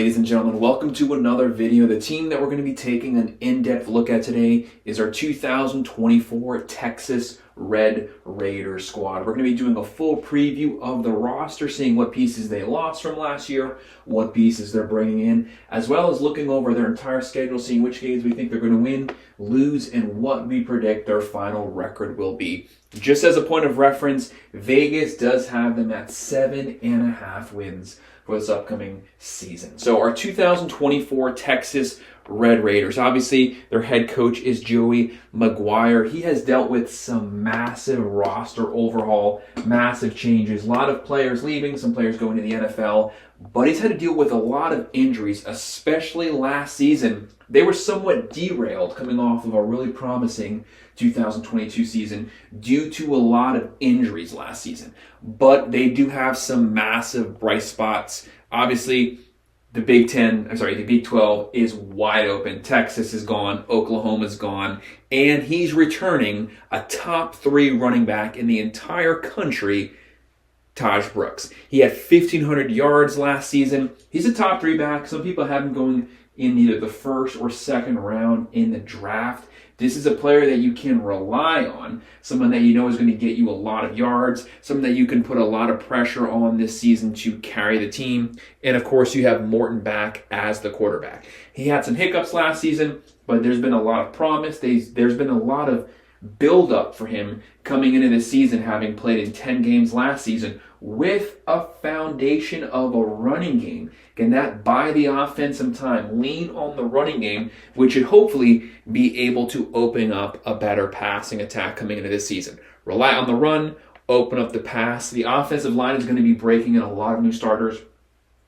ladies and gentlemen, welcome to another video. The team that we're going to be taking an in-depth look at today is our 2024 Texas Red Raiders squad. We're going to be doing a full preview of the roster, seeing what pieces they lost from last year, what pieces they're bringing in, as well as looking over their entire schedule, seeing which games we think they're going to win, lose, and what we predict their final record will be. Just as a point of reference, Vegas does have them at 7.5 wins for this upcoming season. So our 2024 Texas Red Raiders, obviously their head coach is Joey McGuire. He has dealt with some massive roster overhaul, massive changes, a lot of players leaving, some players going to the NFL, but he's had to deal with a lot of injuries, especially last season. They were somewhat derailed coming off of a really promising 2022 season due to a lot of injuries last season. But they do have some massive bright spots. Obviously, the Big 12 is wide open. Texas is gone, Oklahoma's gone, and he's returning a top 3 running back in the entire country, Taj Brooks. He had 1,500 yards last season. He's a top 3 back. Some people have him going in either the first or second round in the draft. This is a player that you can rely on, someone that you know is going to get you a lot of yards, someone that you can put a lot of pressure on this season to carry the team. And of course, you have Morton back as the quarterback. He had some hiccups last season, but there's been a lot of promise. There's been a lot of build-up for him coming into this season, having played in 10 games last season with a foundation of a running game. Can that buy the offense some time? Lean on the running game, which should hopefully be able to open up a better passing attack coming into this season. Rely on the run, open up the pass. The offensive line is going to be breaking in a lot of new starters.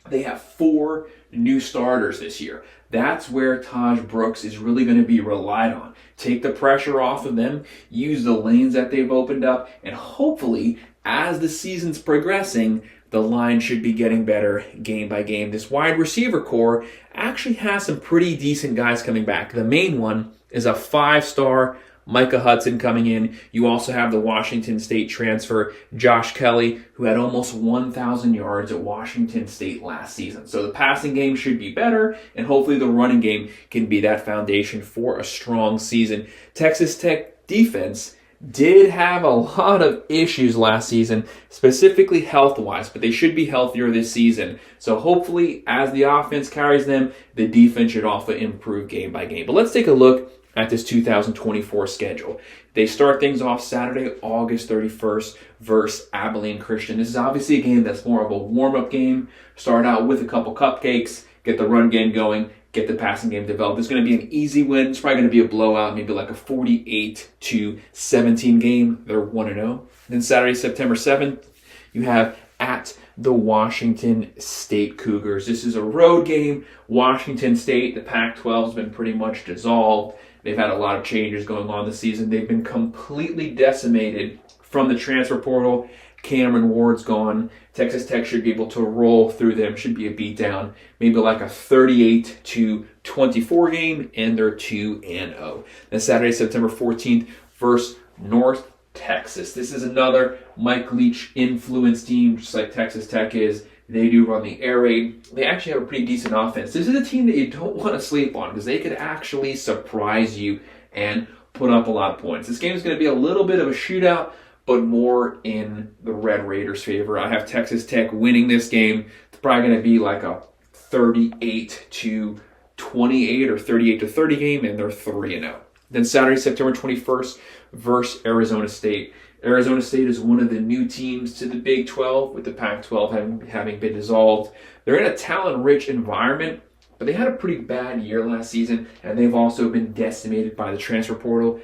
They have 4 new starters this year. That's where Taj Brooks is really going to be relied on. Take the pressure off of them, use the lanes that they've opened up, and hopefully, as the season's progressing, the line should be getting better game by game. This wide receiver core actually has some pretty decent guys coming back. The main one is a 5-star Micah Hudson coming in. You also have the Washington State transfer, Josh Kelly, who had almost 1,000 yards at Washington State last season. So the passing game should be better, and hopefully the running game can be that foundation for a strong season. Texas Tech defense did have a lot of issues last season, specifically health-wise, but they should be healthier this season. So hopefully, as the offense carries them, the defense should also improve game by game. But let's take a look at this 2024 schedule. They start things off Saturday, August 31st versus Abilene Christian. This is obviously a game that's more of a warm-up game. Start out with a couple cupcakes, get the run game going, get the passing game developed. It's going to be an easy win. It's probably going to be a blowout, maybe like a 48-17 game. They're 1-0. Then Saturday, September 7th, you have at the Washington State Cougars. This is a road game. Washington State, the Pac-12 has been pretty much dissolved. They've had a lot of changes going on this season. They've been completely decimated from the transfer portal. Cameron Ward's gone. Texas Tech should be able to roll through them. Should be a beatdown. Maybe like a 38-24 game, and they're 2-0. Then Saturday, September 14th versus North Texas. This is another Mike Leach influenced team, just like Texas Tech is. They do run the air raid. They actually have a pretty decent offense. This is a team that you don't want to sleep on because they could actually surprise you and put up a lot of points. This game is going to be a little bit of a shootout, but more in the Red Raiders' favor. I have Texas Tech winning this game. It's probably going to be like a 38-28 or 38-30 game, and they're 3-0. Then Saturday, September 21st versus Arizona State. Arizona State is one of the new teams to the Big 12, with the Pac-12 having been dissolved. They're in a talent-rich environment, but they had a pretty bad year last season, and they've also been decimated by the transfer portal.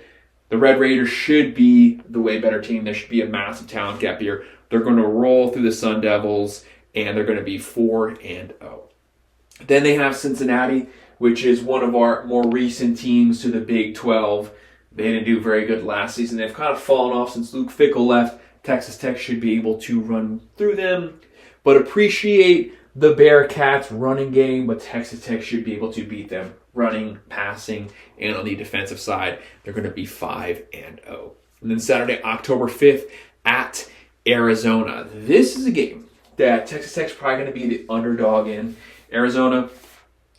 The Red Raiders should be the way better team. There should be a massive talent gap here. They're going to roll through the Sun Devils, and they're going to be 4-0. Then they have Cincinnati, which is one of our more recent teams to the Big 12. They didn't do very good last season. They've kind of fallen off since Luke Fickell left. Texas Tech should be able to run through them, but appreciate the Bearcats' running game, but Texas Tech should be able to beat them running, passing, and on the defensive side, they're going to be 5-0. And then Saturday, October 5th at Arizona. This is a game that Texas Tech's probably going to be the underdog in. Arizona,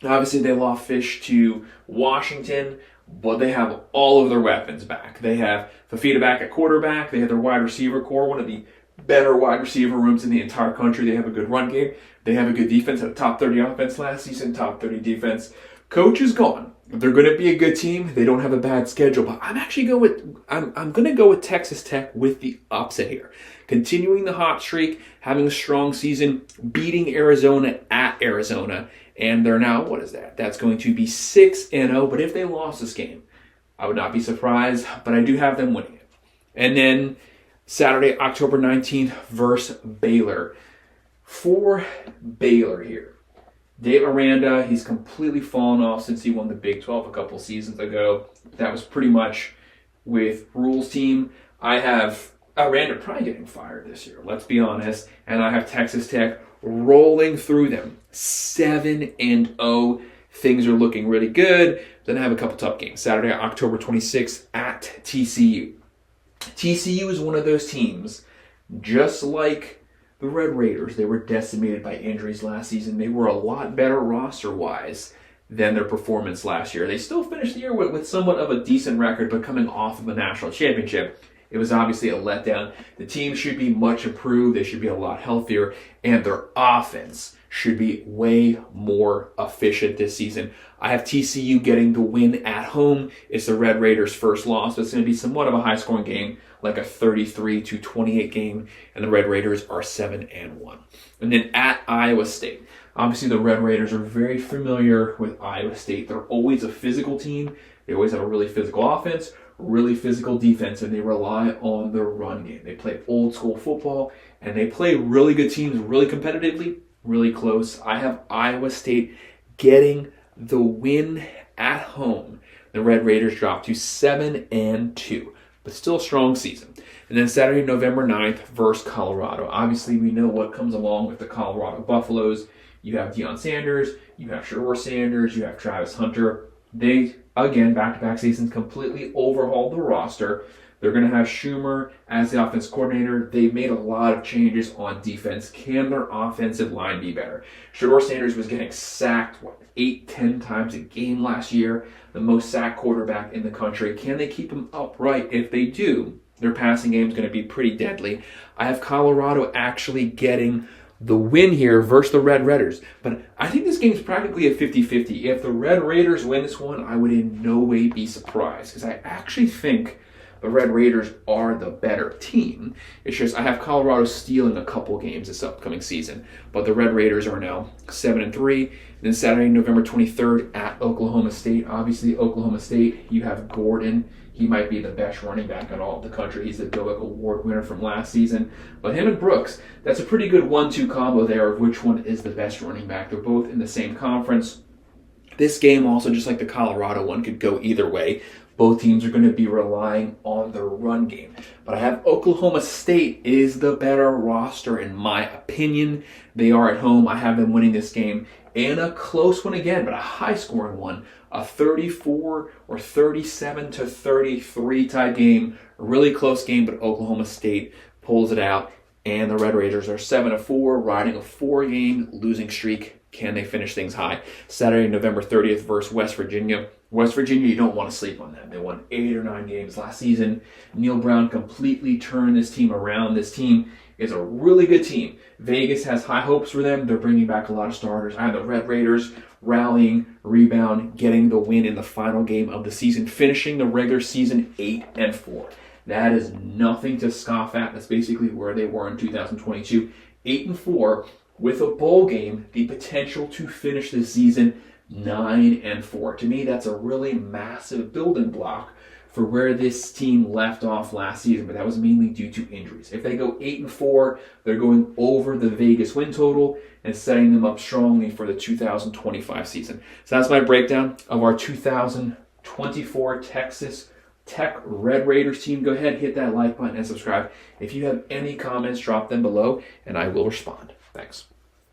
obviously they lost Fish to Washington, but they have all of their weapons back. They have Fafita back at quarterback. They have their wide receiver core, one of the better wide receiver rooms in the entire country. They have a good run game. They have a good defense. Had a top 30 offense last season, top 30 defense. Coach is gone. They're going to be a good team. They don't have a bad schedule, but I'm going to go with Texas Tech with the upset here. Continuing the hot streak, having a strong season, beating Arizona at Arizona, and they're now, what is that? That's going to be 6-0, but if they lost this game, I would not be surprised, but I do have them winning it. And then Saturday, October 19th versus Baylor. For Baylor here, Dave Aranda, he's completely fallen off since he won the Big 12 a couple seasons ago. That was pretty much with Rule's team. I have Aranda probably getting fired this year, let's be honest. And I have Texas Tech rolling through them. 7-0. Things are looking really good. Then I have a couple tough games. Saturday, October 26th at TCU. TCU is one of those teams, just like the Red Raiders. They were decimated by injuries last season. They were a lot better roster-wise than their performance last year. They still finished the year with somewhat of a decent record, but coming off of a national championship, it was obviously a letdown. The team should be much improved. They should be a lot healthier, and their offense should be way more efficient this season. I have TCU getting the win at home. It's the Red Raiders' first loss, but it's going to be somewhat of a high-scoring game, like a 33-28 game, and the Red Raiders are 7-1. And then at Iowa State, obviously the Red Raiders are very familiar with Iowa State. They're always a physical team. They always have a really physical offense, really physical defense, and they rely on the run game. They play old school football, and they play really good teams really competitively, really close. I have Iowa State getting the win at home. The Red Raiders drop to 7-2, but still a strong season. And then Saturday, November 9th versus Colorado. Obviously, we know what comes along with the Colorado Buffaloes. You have Deion Sanders, you have Shedeur Sanders, you have Travis Hunter. They, again, back-to-back seasons, completely overhauled the roster. They're going to have Schumer as the offense coordinator. They've made a lot of changes on defense. Can their offensive line be better? Shedeur Sanders was getting sacked, 8-10 times a game last year, the most sacked quarterback in the country. Can they keep him upright? If they do, their passing game is going to be pretty deadly. I have Colorado actually getting the win here versus the Red Raiders. But I think this game is practically a 50-50. If the Red Raiders win this one, I would in no way be surprised, because I actually think the Red Raiders are the better team. It's just I have Colorado stealing a couple games this upcoming season. But the Red Raiders are now 7-3. Then Saturday, November 23rd at Oklahoma State. Obviously, Oklahoma State, you have Gordon. He might be the best running back in all of the country. He's the Doak Award winner from last season. But him and Brooks, that's a pretty good 1-2 combo there of which one is the best running back. They're both in the same conference. This game also, just like the Colorado one, could go either way. Both teams are going to be relying on the run game. But I have Oklahoma State is the better roster in my opinion. They are at home. I have them winning this game. And a close one again, but a high-scoring one. A 34 or 37-33 type game. A really close game, but Oklahoma State pulls it out. And the Red Raiders are 7-4, riding a 4-game losing streak. Can they finish things high? Saturday, November 30th versus West Virginia. West Virginia, you don't want to sleep on them. They won 8 or 9 games last season. Neil Brown completely turned this team around. This team is a really good team. Vegas has high hopes for them. They're bringing back a lot of starters. I have the Red Raiders rallying, rebound, getting the win in the final game of the season, finishing the regular season 8-4. That is nothing to scoff at. That's basically where they were in 2022. 8-4 with a bowl game, the potential to finish the season 9-4. To me, that's a really massive building block for where this team left off last season, but that was mainly due to injuries. If they go 8-4, they're going over the Vegas win total and setting them up strongly for the 2025 season. So that's my breakdown of our 2024 Texas Tech Red Raiders team. Go ahead, hit that like button and subscribe. If you have any comments, drop them below and I will respond. Thanks.